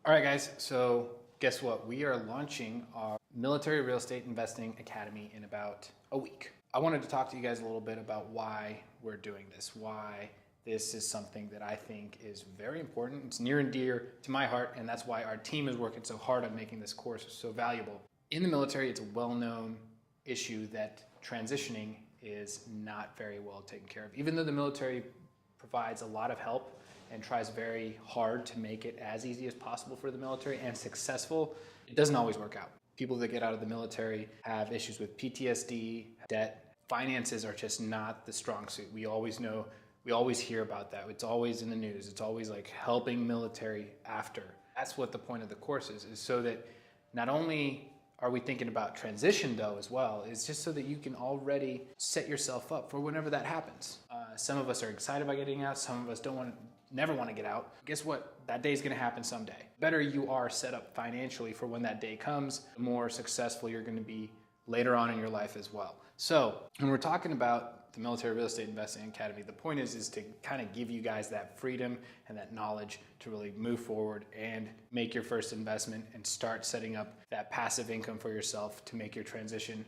All right, guys, so guess what? We are launching our Military Real Estate Investing Academy in about a week. I wanted to talk to you guys a little bit about why we're doing this, why this is something that I think is very important. It's near and dear to my heart, and that's why our team is working so hard on making this course so valuable. In the military, it's a well-known issue that transitioning is not very well taken care of. Even though the military provides a lot of help and tries very hard to make it as easy as possible for the military and successful, it doesn't always work out. People that get out of the military have issues with PTSD, debt. Finances are just not the strong suit. We always know, we always hear about that. It's always in the news. It's always like helping military after. That's what the point of the course is so that not only are we thinking about transition though as well, it's just so that you can already set yourself up for whenever that happens. Some of us are excited about getting out. Some of us never want to get out. Guess what? That day is going to happen someday. The better you are set up financially for when that day comes, the more successful you're going to be later on in your life as well. So when we're talking about the Military Real Estate Investing Academy, the point is to kind of give you guys that freedom and that knowledge to really move forward and make your first investment and start setting up that passive income for yourself to make your transition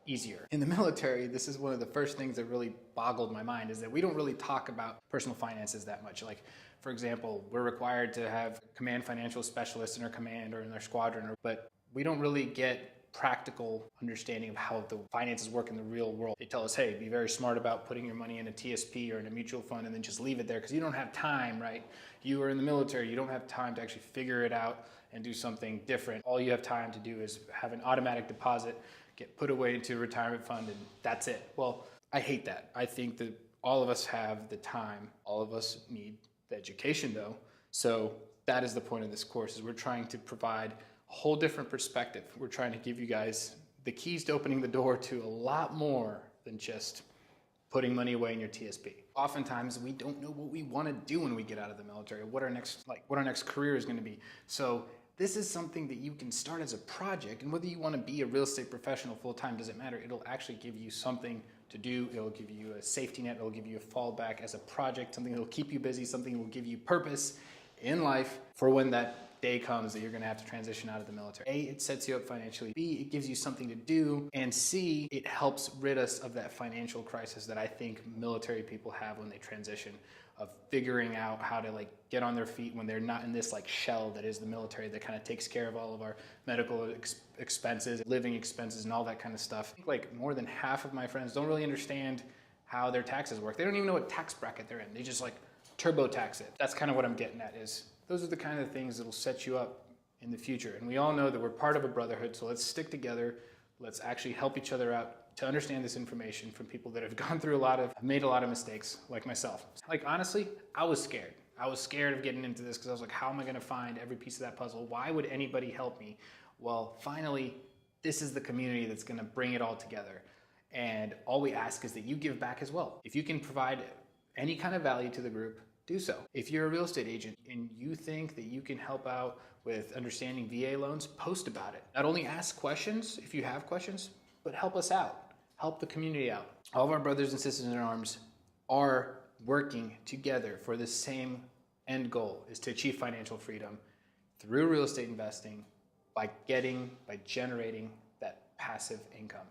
easier. In the military, this is one of the first things that really boggled my mind, is that we don't really talk about personal finances that much. Like, for example, we're required to have command financial specialists in our command or in our squadron, but we don't really get practical understanding of how the finances work in the real world. They tell us, hey, be very smart about putting your money in a TSP or in a mutual fund and then just leave it there because you don't have time, right? You are in the military, you don't have time to actually figure it out and do something different. All you have time to do is have an automatic deposit, get put away into a retirement fund, and that's it. Well, I hate that. I think that all of us have the time. All of us need the education though. So that is the point of this course, is we're trying to provide a whole different perspective. We're trying to give you guys the keys to opening the door to a lot more than just putting money away in your TSP. Oftentimes we don't know what we want to do when we get out of the military, what our next career is going to be. So this is something that you can start as a project, and whether you want to be a real estate professional full-time doesn't matter. It'll actually give you something to do. It'll give you a safety net. It'll give you a fallback as a project, something that will keep you busy, something that will give you purpose in life for when that day comes that you're going to have to transition out of the military. A, it sets you up financially. B, it gives you something to do. And C, it helps rid us of that financial crisis that I think military people have when they transition, of figuring out how to get on their feet when they're not in this shell that is the military that kind of takes care of all of our medical expenses, living expenses, and all that kind of stuff. I think more than half of my friends don't really understand how their taxes work. They don't even know what tax bracket they're in. They just turbo tax it. That's kind of what I'm getting at, is those are the kind of things that will set you up in the future. And we all know that we're part of a brotherhood, so let's stick together. Let's actually help each other out to understand this information from people that have gone through made a lot of mistakes, like myself. Honestly, I was scared. I was scared of getting into this because I was like, how am I gonna find every piece of that puzzle? Why would anybody help me? Well, finally, this is the community that's gonna bring it all together. And all we ask is that you give back as well. If you can provide any kind of value to the group, do so. If you're a real estate agent and you think that you can help out with understanding VA loans, post about it. Not only ask questions if you have questions, but help us out. Help the community out. All of our brothers and sisters in arms are working together for the same end goal, is to achieve financial freedom through real estate investing by generating that passive income.